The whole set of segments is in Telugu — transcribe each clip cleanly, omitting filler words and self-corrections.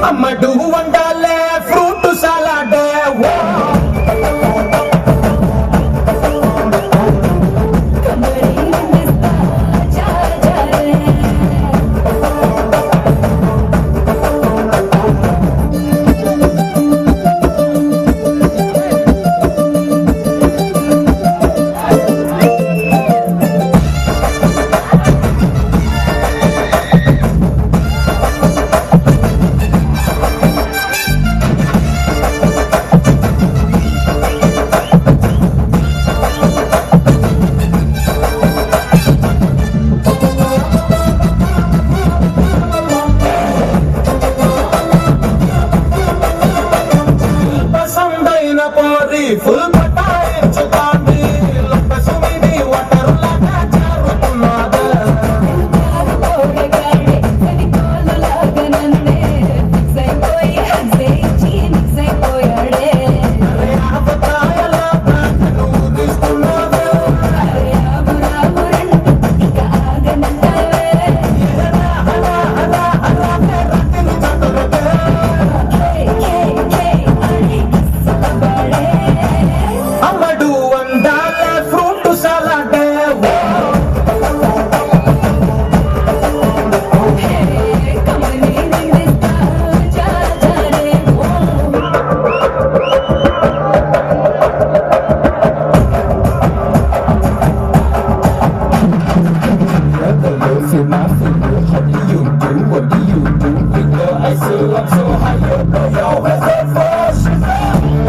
అమ్మడు వండాలే ఫ్రూట్ సలాడ్ ఫుల్ పటాయించుతాంది లొక్కసుమిది వటరులాగా జారుతున్నది What do you do? Girl, I still I'm so high, you know you always look for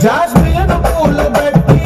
jasmine పూలు పెట్టి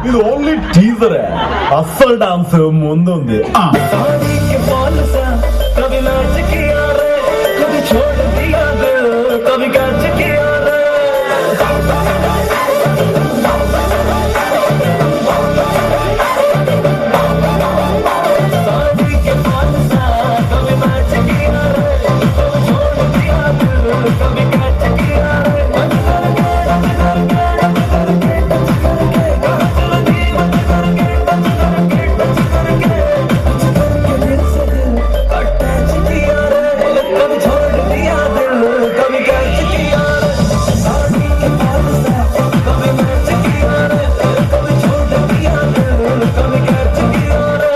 ఇది ఓన్లీ టీజరే, అస్సలు డాన్స్ ముందుంది. शादी के फॉल सा कभी नाच किया रे, कभी छोड़ दिया दिल, कभी काच किया रे. शादी के फॉल सा कभी नाच किया रे, कभी छोड़ दिया दिल, कभी काच किया रे. अटैच किया रे, कभी छोड़ दिया दिल, कभी कैच किया रे. शादी के बाद से कभी मैच किया रे, कभी छोड़ दिया दिल, कभी कैच किया रे.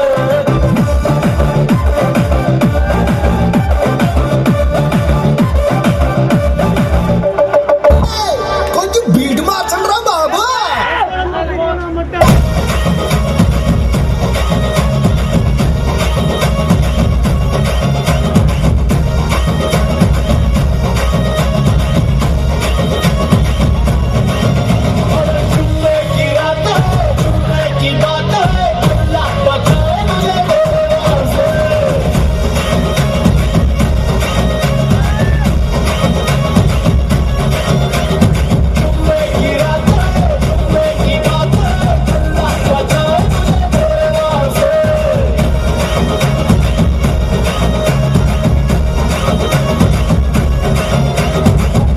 కొంచెం బీట్ మార్చండి రా బాబు. चुम्मे की रात है, चुम्मे की बात है, अल्लाह बचाए मुझे बेवफा से. चुम्मे की रात है, चुम्मे की बात है, अल्लाह बचाए मुझे बेवफा से.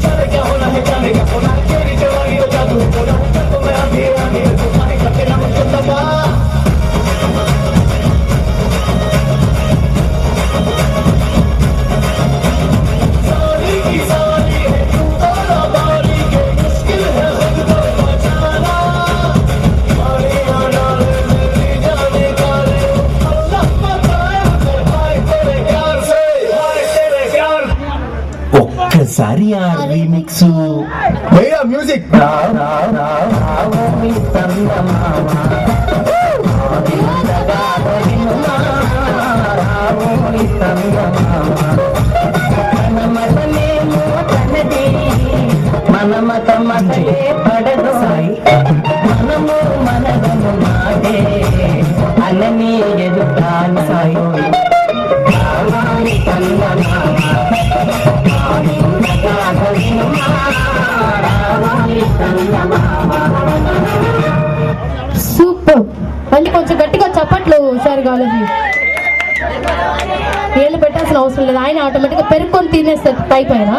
चले क्या होना है, चले क्या होना है, तेरी जवानी हो जादू होना है, तो मैं अभी तो पानी का तेरा मुझको दबा. सारी की सारी है तू तारा बारी के, मुश्किल है खुद को बचाना. मारे आना मेरी जाने का रे, अल्लाह बताए मुझे भाई तेरे प्यार से, भाई तेरे प्यार. ఒక్కసారి ఆ రీమిక్స్ భయ్యా మ్యూజిక్. మనము మనదము మాటే అన్నని ఎదుటాను సాయి సూపర్. మళ్ళీ కొంచెం గట్టిగా చప్పట్లు సార్ కాలేజీ. ఏళ్ళు పెట్టాల్సిన అవసరం లేదు, ఆయన ఆటోమేటిక్గా పెరుక్కొని తినేస్తారు పై పైన.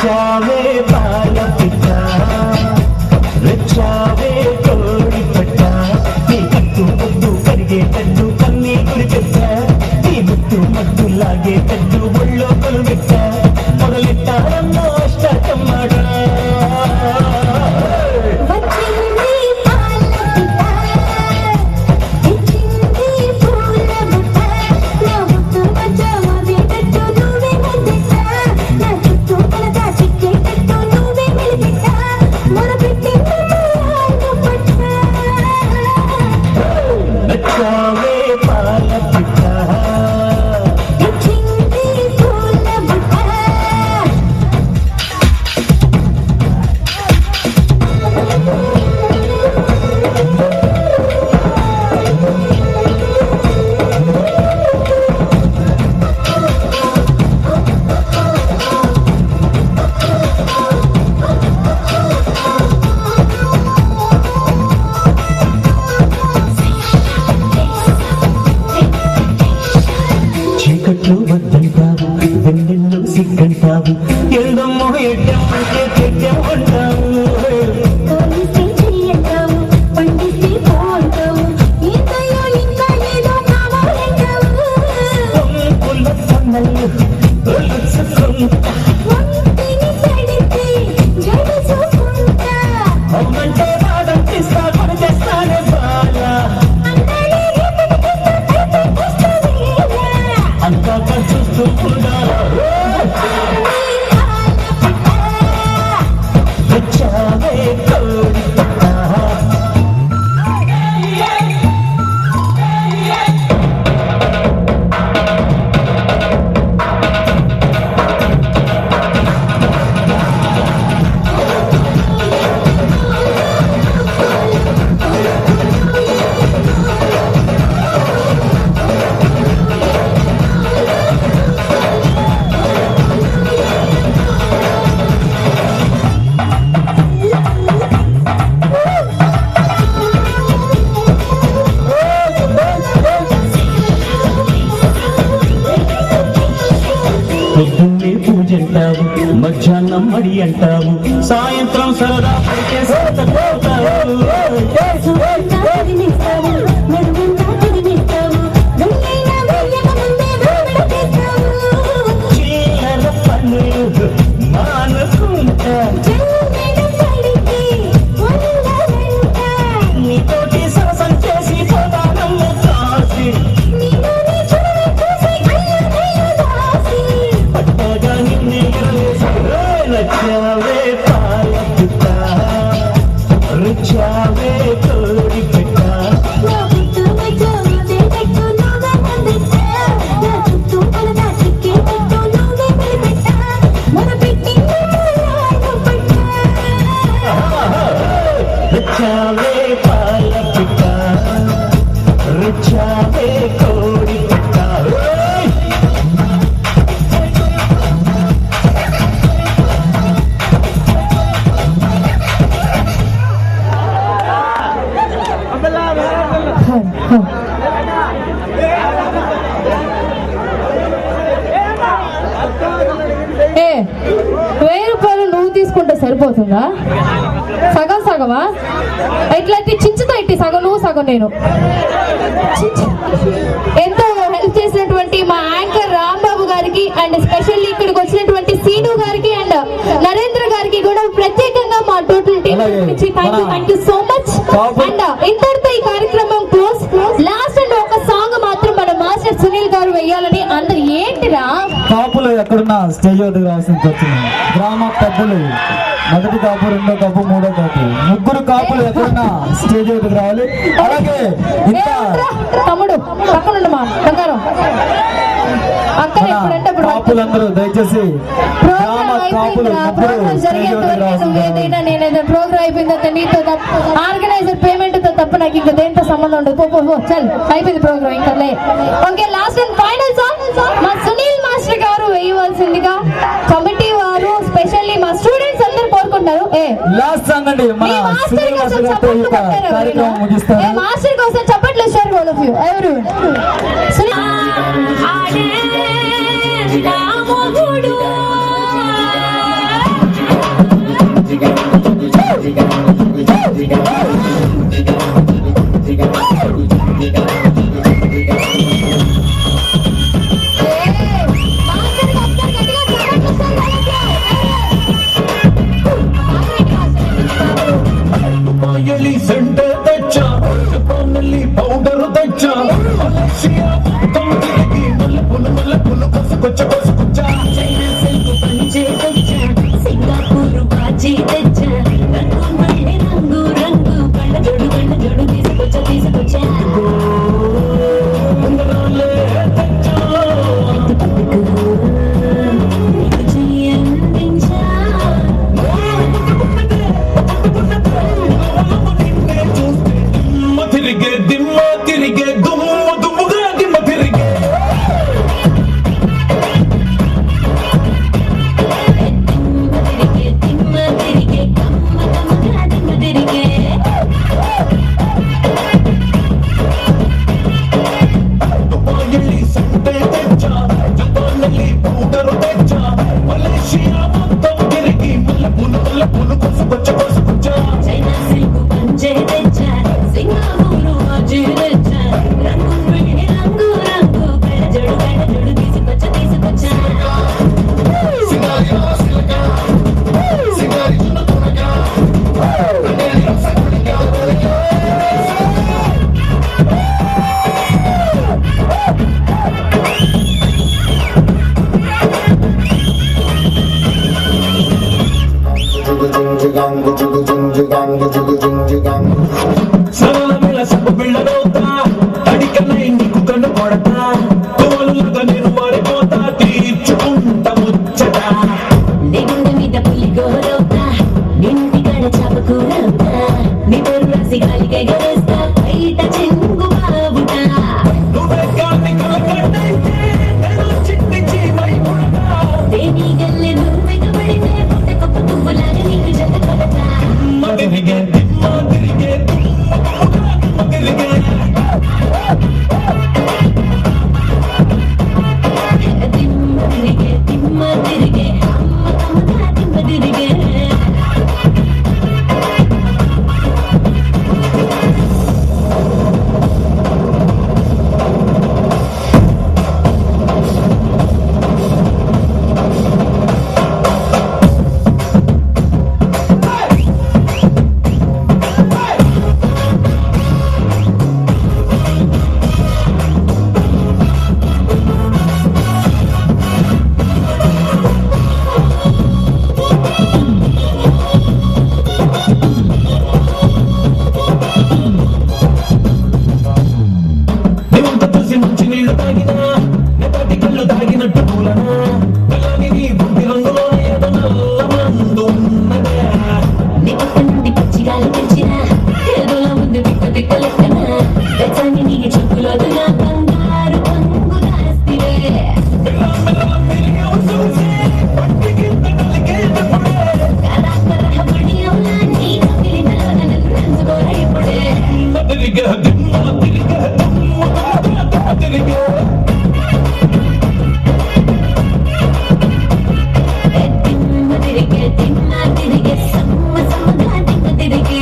వచ్చావే పాల పిట్ట వచ్చావే కోడి పట్ట నీ కట్టు పొద్దు కరిగేటట్టు కన్నీళ్ళు పెట్ట నీ ముట్టు మట్టు లాగేటట్టు ఒళ్ళో కొలువెట్ట మొదలెట్టారమ్మో అష్టకమ్మడ నచ్చావే పాల పిట్ట చీకట్లు వద్దంటావు వెన్నెల్లో సిగ్గంటావు ఎల్లమ్మో ఎడ్డమ్మంటే చెడ్డమ్మంటావు పొంగుల సన్నలు తొలుచుకుంటా అవునంటే వాడంటిస్తా కొని చేస్తానే బాల అంతా చూస్తూ ఉండాలా వచ్చావే కోడి పట్ట పొద్దున్నే పూజ అంటావు మధ్యాహ్నం మడి అంటావు సాయంత్రం సరదా పడితే సరదావు చిల్లర పనులు మానుకుంటా నీతోటి సరసం చేసి పోతానమ్మ కాసి పట్టగా నిన్నే ఎగరేసి నచ్చావే పాల పిట్ట రుచావే కోడి పెట్ట రుచావే పాల పిట్ట రుచావే కోడి పెట్ట ఏ 1000 రూపాయలు నువ్వు తీసుకుంటే సరిపోతుందా? సగం సగమా? ఇట్లాంటి చించుతా ఇట్టి సగం నువ్వు సగం నేను. ఎంతో హెల్ప్ చేసినటువంటి మా యాంకర్ రాంబాబు గారికి అండ్ స్పెషల్లీ ఇక్కడికి వచ్చినటువంటి సీను గారికి అండ్ నరేంద్ర గారికి కూడా ప్రత్యేకంగా మా టోటల్ టీమ్ నుంచి thank you so much. And ఇంతటితో ఈ కార్యక్రమం క్లోజ్. లాస్ట్ అండ్ ఒక సాంగ్ మాత్రం మన మాస్టర్ సునీల్ గారు వేయాలని అందరు ఏంటిరా కాపులు ఎక్కడున్నా స్టేజ్ వద్దకు రావాల్సిన వచ్చింది. గ్రామ పెద్దలు మొదటి కాపు, రెండో కాపు, మూడో కాపు, ముగ్గురు కాపులు ఎక్కడున్నా స్టేజ్ వద్దకు రావాలి. అలాగే ఇంత తమ్ముడు పక్కనుండు మా బంగారం అక్కడ ఎప్పుడంటే అప్పుడు కాపులందరూ దయచేసి గ్రామ కాపులు ముగ్గురు స్టేజ్ వద్దకు రావాల్సింది. ఏదైనా నేనేదో ప్రోగ్రామ్ అయిపోయిందంటే నీతో ఆర్గనైజర్ పేమెంట్ తో తప్ప నాకు ఇంకా దేంతో సంబంధం ఉండదు. పో చల్ అయిపోయింది ప్రోగ్రామ్ ఇంకా లే. Okay last and final song మా సునీల్ మాస్టర్ గారు వేయవలసిందిగా కమిటీ వారు స్పెషల్లీ మా స్టూడెంట్స్ అందరూ కోరుకుంటారు. లాస్ట్ సాంగ్ అండి మన సునీల్ మాస్టర్ గారితో ఈ యొక్క కార్యక్రమం ముగిస్తాను. మాస్టర్ కోసం చప్పట్లు share all of you everyone. Sunil Malaysia మొత్తం తిరిగి మల్లెపూలు కొసుకొచ్చా చైనా సిల్క్ పంచే తెచ్చా సింగపూర్ బాజీ తెచ్చా రంగు మళ్ళీ రంగు రంగు కళ్ళ జోడు తీసుకొచ్చా ఉంగరాలే తెచ్చా నీకు చెయ్యందించా నిన్నే చూస్తే దిమ్మ తిరిగే దుమ్ముగా దిమ్మ తిరిగే తిమ్మ తిరిగే కమ్మగా దిమ్మ తిరిగే దుబాయ్ సంటే తెచ్చా జపాన్ನಲ್ಲಿ పౌడర్ తెచ్చా మలేషియా మొత్తం తిరిగి మల్లెపూలు కొసుకొచ్చా చైనా సిల్క్ పంచే తెచ్చా సింగపూర్ బాజీ తెచ్చా రంగు మళ్ళీ రంగు రంగు కళ్ళ జోడు తీసుకొచ్చా సరళమైన సబ్బు బిళ్ళనవుతా అడికనై నీకు కన్ను కొడతా తోలుగా నేను మారిపోతా తీర్చుకుంటా ముచ్చట నీ గుండె మీద పులి గోరవుతా నింటి కడ చాపకూరవుతా నీ పేరు రాసి గాలికే గరేస్తా బయట చెంగు బాబుతా నువ్వే కానీ కలకట్టయితే నేను చిట్టి చీమై పుడతా దేని గల్లె నువ్వెగ పడితే పుట్ట కప్పు తువ్వులాగా నీకు జత కొడతా తిరిగే దిమ్మ తిరిగే దిమ్మ తిరిగే తిమ్మ తిరిగే అమ్మగా తిమ్మ తిరిగే నీవంత చూసి మంచి నీళ్లు తాగినా నెపాటి కళ్ళు తాగినట్టు పూలనా అలాగే నీ బుద్ధి రంగులో ఏదో నల్ల మందు ఉన్నదే నీ పక్క నుండి పచ్చిగాలి పెంచినా ఏదోలా ఉంది తిక్క లెక్కన వెచ్చని నీ చెప్పులోదుగా బంగారు పొంగు దాస్తిరే కరాకరహ పడియోలా నీ కపిలినలో నన్ను రంజుకోరా ఇప్పుడే తిరిగే దిమ్మ తిరిగే దిమ్మ తిరిగే తిమ్మ తిరిగే సమ్మగా తిమ్మ తిరిగే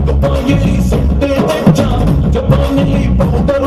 దుబాయ్ సంటే తెచ్చా జపాన్ನಲ್ಲಿ పౌడర్